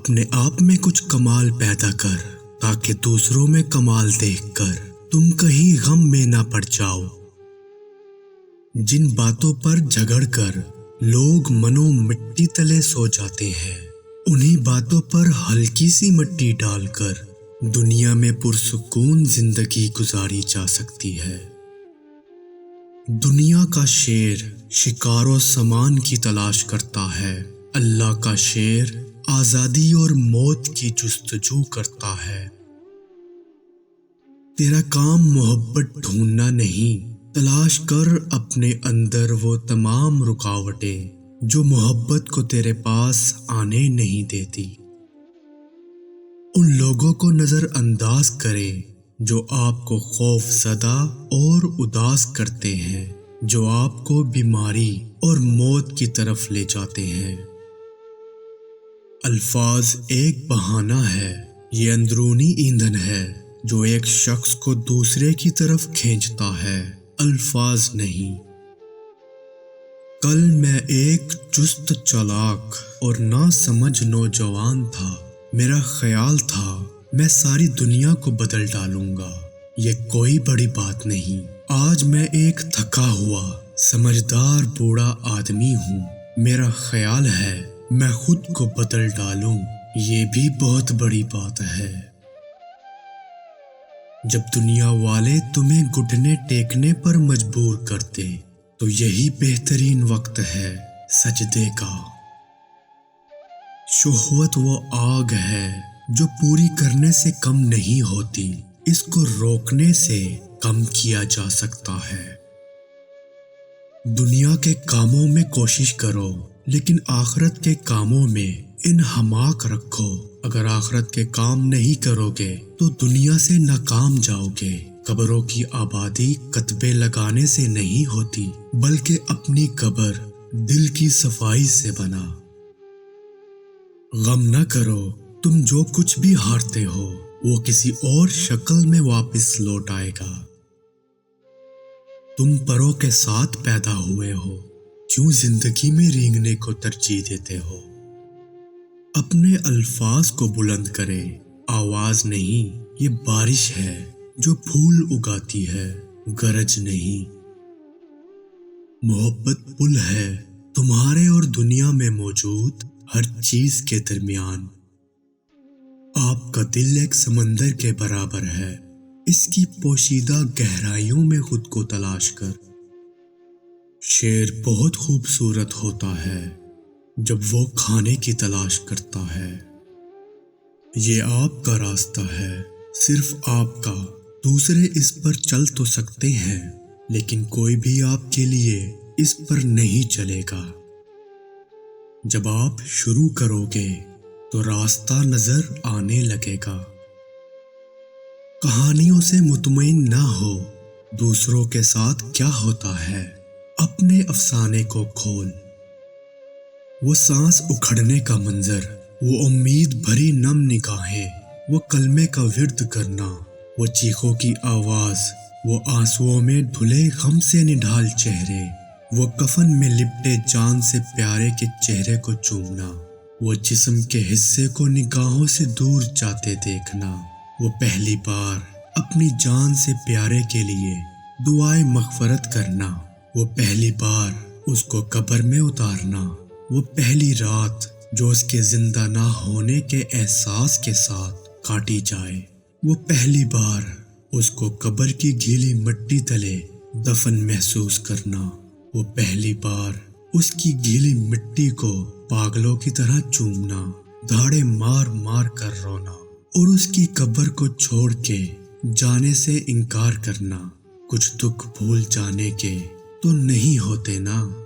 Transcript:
اپنے آپ میں کچھ کمال پیدا کر تاکہ دوسروں میں کمال دیکھ کر تم کہیں غم میں نہ پڑ جاؤ۔ جن باتوں پر جھگڑ کر لوگ منو مٹی تلے سو جاتے ہیں، انہی باتوں پر ہلکی سی مٹی ڈال کر دنیا میں پرسکون زندگی گزاری جا سکتی ہے۔ دنیا کا شیر شکار و سامان کی تلاش کرتا ہے، اللہ کا شیر آزادی اور موت کی جستجو کرتا ہے۔ تیرا کام محبت ڈھونڈنا نہیں، تلاش کر اپنے اندر وہ تمام رکاوٹیں جو محبت کو تیرے پاس آنے نہیں دیتی۔ ان لوگوں کو نظر انداز کرے جو آپ کو خوف زدہ اور اداس کرتے ہیں، جو آپ کو بیماری اور موت کی طرف لے جاتے ہیں۔ الفاظ ایک بہانہ ہے، یہ اندرونی ایندھن ہے جو ایک شخص کو دوسرے کی طرف کھینچتا ہے، الفاظ نہیں۔ کل میں ایک چست چالاک اور ناسمجھ نوجوان تھا، میرا خیال تھا میں ساری دنیا کو بدل ڈالوں گا، یہ کوئی بڑی بات نہیں۔ آج میں ایک تھکا ہوا سمجھدار بوڑھا آدمی ہوں، میرا خیال ہے میں خود کو بدل ڈالوں، یہ بھی بہت بڑی بات ہے۔ جب دنیا والے تمہیں گھٹنے ٹیکنے پر مجبور کرتے تو یہی بہترین وقت ہے سجدے کا۔ شہوت وہ آگ ہے جو پوری کرنے سے کم نہیں ہوتی، اس کو روکنے سے کم کیا جا سکتا ہے۔ دنیا کے کاموں میں کوشش کرو لیکن آخرت کے کاموں میں انہماک رکھو۔ اگر آخرت کے کام نہیں کرو گے تو دنیا سے ناکام جاؤ گے۔ قبروں کی آبادی کتبے لگانے سے نہیں ہوتی، بلکہ اپنی قبر دل کی صفائی سے بنا۔ غم نہ کرو، تم جو کچھ بھی ہارتے ہو وہ کسی اور شکل میں واپس لوٹ آئے گا۔ تم پروں کے ساتھ پیدا ہوئے ہو، کیوں زندگی میں رینگنے کو ترجیح دیتے ہو؟ اپنے الفاظ کو بلند کرے، آواز نہیں، یہ بارش ہے جو پھول اگاتی ہے، گرج نہیں۔ محبت پل ہے تمہارے اور دنیا میں موجود ہر چیز کے درمیان۔ آپ کا دل ایک سمندر کے برابر ہے، اس کی پوشیدہ گہرائیوں میں خود کو تلاش کر۔ شیر بہت خوبصورت ہوتا ہے جب وہ کھانے کی تلاش کرتا ہے۔ یہ آپ کا راستہ ہے، صرف آپ کا، دوسرے اس پر چل تو سکتے ہیں لیکن کوئی بھی آپ کے لیے اس پر نہیں چلے گا۔ جب آپ شروع کرو گے تو راستہ نظر آنے لگے گا۔ کہانیوں سے مطمئن نہ ہو، دوسروں کے ساتھ کیا ہوتا ہے، اپنے افسانے کو کھول۔ وہ سانس اکھڑنے کا منظر، وہ امید بھری نم نگاہیں، وہ کلمے کا ورد کرنا، وہ چیخوں کی آواز، وہ آنسوؤں میں دھلے غم سے نڈھال چہرے، وہ کفن میں لپٹے جان سے پیارے کے چہرے کو چومنا، وہ جسم کے حصے کو نگاہوں سے دور جاتے دیکھنا، وہ پہلی بار اپنی جان سے پیارے کے لیے دعائیں مغفرت کرنا، وہ پہلی بار اس کو قبر میں اتارنا، وہ پہلی رات جو اس کے زندہ نہ ہونے کے احساس کے ساتھ کاٹی جائے، وہ پہلی بار اس کو قبر کی گیلی مٹی تلے دفن محسوس کرنا، وہ پہلی بار اس کی گیلی مٹی کو پاگلوں کی طرح چومنا، دھاڑے مار مار کر رونا اور اس کی قبر کو چھوڑ کے جانے سے انکار کرنا۔ کچھ دکھ بھول جانے کے تو نہیں ہوتے نا۔